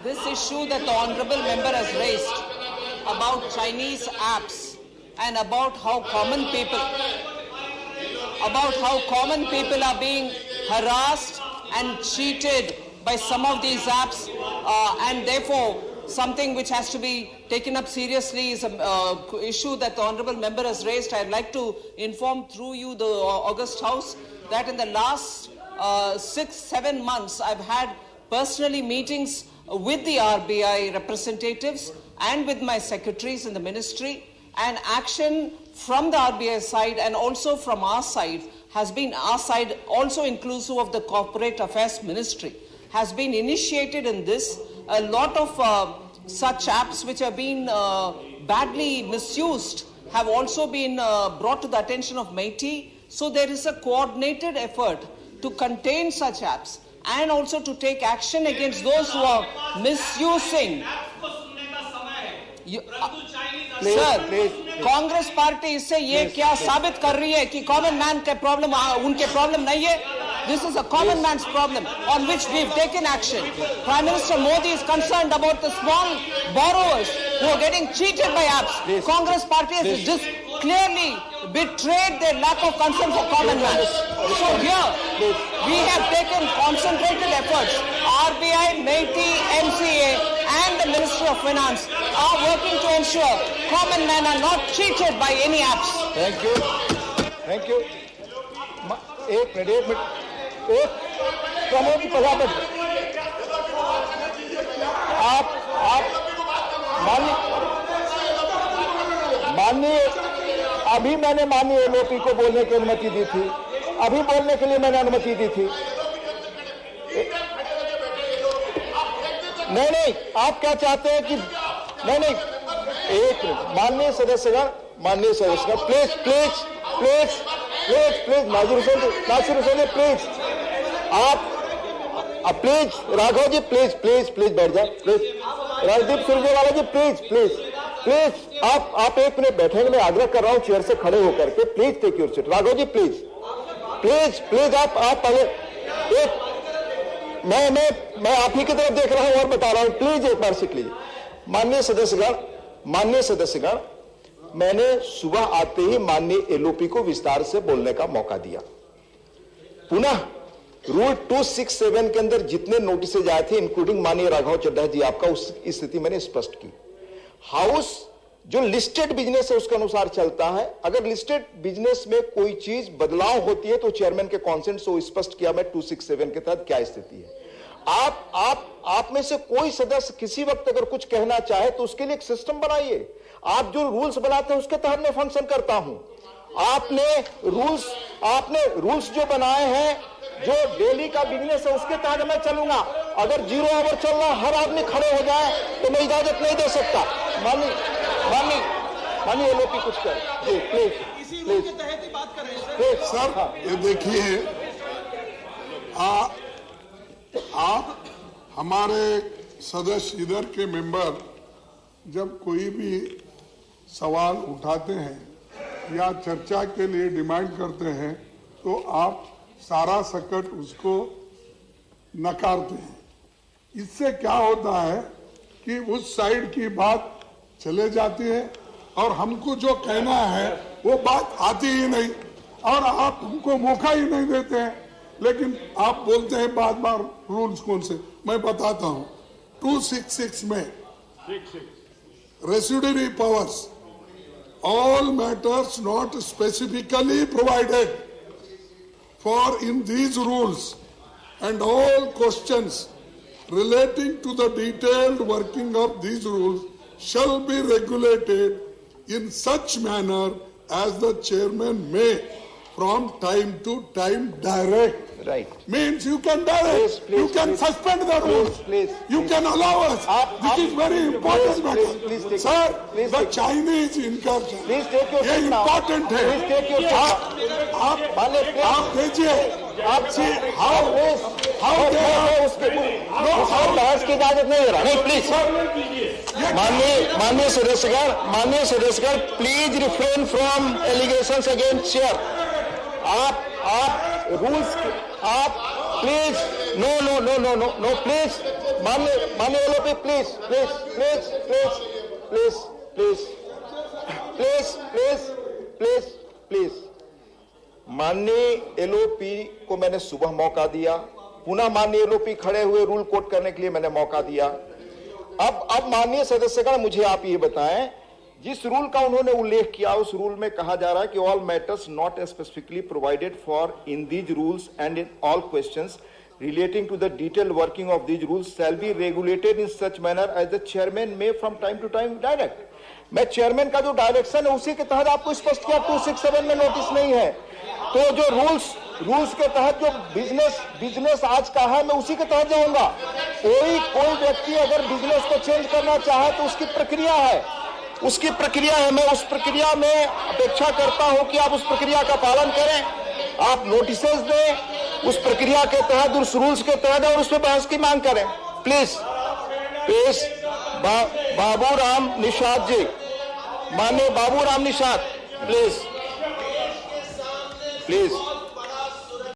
this issue that the honourable member has raised about Chinese apps and about how common people are being harassed and cheated by some of these apps, and therefore something which has to be taken up seriously is an issue that the honourable member has raised. I'd like to inform through you the August House that in the last 6-7 months I've had personally meetings with the RBI representatives and with my secretaries in the ministry, and action from the RBI side and also from our side has been, our side also inclusive of the Corporate Affairs Ministry, has been initiated in this. A lot of such apps which have been badly misused have also been brought to the attention of MeitY. So there is a coordinated effort to contain such apps and also to take action against those who are misusing. Sir, Congress party इससे ये क्या साबित कर रही है कि common man के problem उनके प्रॉब्लम नहीं है? This is a common man's problem on which we've taken action. Prime Minister Modi is concerned about the small borrowers who are getting cheated by apps. Congress party has clearly betrayed their lack of concern for common man. So here, we have taken concentrated efforts. RBI, MeitY, MCA and the Ministry of Finance are working to ensure common men are not cheated by any apps. Thank you. Thank you. एक minute Pramod Prajapati, आप माननीय अभी मैंने माननीय LOP को बोलने की अनुमति दी थी, अभी बोलने के लिए मैंने अनुमति दी थी। नहीं, आप क्या चाहते हैं कि नहीं, एक माननीय सदस्यगण प्लीज नासिर हुसैन प्लीज, आप प्लीज राघव जी प्लीज बैठ जाए, प्लीज राजदीप सुरजेवाला जी प्लीज आप 1 मिनट बैठेंगे, मैं आग्रह कर रहा हूं चेयर से खड़े होकर के, please take your seat. Raghav ji please आप पहले एक, मैं आप ही की तरफ देख रहा हूं और बता रहा हूं, प्लीज एक बार सीट लीजिए। माननीय सदस्यगण, मैंने सुबह आते ही माननीय एलओपी को विस्तार से बोलने का मौका दिया। पुनः रूल 267 के अंदर जितने नोटिस आए थे, इंक्लूडिंग माननीय राघव चड्ढा जी आपका, उस स्थिति मैंने स्पष्ट की। हाउस जो लिस्टेड बिजनेस है उसके अनुसार चलता है। अगर लिस्टेड बिजनेस में कोई चीज बदलाव होती है तो चेयरमैन के कॉन्सेंट से वो स्पष्ट किया मैं 267 के तहत क्या स्थिति है। आप में से कोई सदस्य किसी वक्त अगर कुछ कहना चाहे तो उसके लिए एक सिस्टम बनाइए। आप जो रूल्स बनाते हैं उसके तहत मैं फंक्शन करता हूं। आपने रूल्स जो बनाए हैं, जो डेली का बिजनेस है उसके तहत मैं चलूंगा। अगर 0 आवर चल रहा हर आदमी खड़े हो जाए तो मैं इजाजत नहीं दे सकता। माननीय एलओपी कुछ करें प्लीज सर। ये देखिए, आप हमारे सदस्य इधर के मेंबर जब कोई भी सवाल उठाते हैं या चर्चा के लिए डिमांड करते हैं तो आप सारा सकट उसको नकारते हैं। इससे क्या होता है कि उस साइड की बात चले जाती है और हमको जो कहना है वो बात आती ही नहीं और आप हमको मौका ही नहीं देते हैं। लेकिन आप बोलते हैं बार रूल्स कौन से, मैं बताता हूं। 266 में residuary powers, all matters not specifically provided for in these rules and all questions relating to the detailed working of these rules shall be regulated in such manner as the chairman may from time to time direct. Right. Means you can direct, you can suspend the rules, you can allow us. This is very important matter. Sir, the Chinese incursion, ये important है। आप देखिए, आप see how they are बहस की इजाजत नहीं दे रहा। नहीं, प्लीज माननीय सदस्यगण please refrain from allegations against chair. आप रूल्स, आप प्लीज नो प्लीज माननीय LOP please please please please please please please please please please. माननीय एलओपी को मैंने सुबह मौका दिया, पुनः माननीय एलओपी खड़े हुए रूल कोट करने के लिए मैंने मौका दिया। अब माननीय सदस्यगण मुझे आप ये बताएं, जिस रूल का उन्होंने उल्लेख किया उस रूल में कहा जा रहा है कि all matters not specifically provided for in these rules and in all questions relating to the detailed working of these rules shall be regulated in such manner as the chairman may from time to time direct। मैं chairman का जो direction है उसी के तहत आपको स्पष्ट किया, 267 में नोटिस नहीं है। तो जो रूल्स के तहत जो बिजनेस आज का है मैं उसी के तहत जाऊंगा। कोई व्यक्ति अगर बिजनेस को चेंज करना चाहे तो उसकी प्रक्रिया है, मैं उस प्रक्रिया में अपेक्षा करता हूं कि आप उस प्रक्रिया का पालन करें, आप नोटिसेस दें उस प्रक्रिया के तहत, उस रूल्स के तहत, और उस पर बहस की मांग करें। प्लीज बाबूराम निषाद जी, माननीय बाबूराम निषाद, प्लीज प्लीज।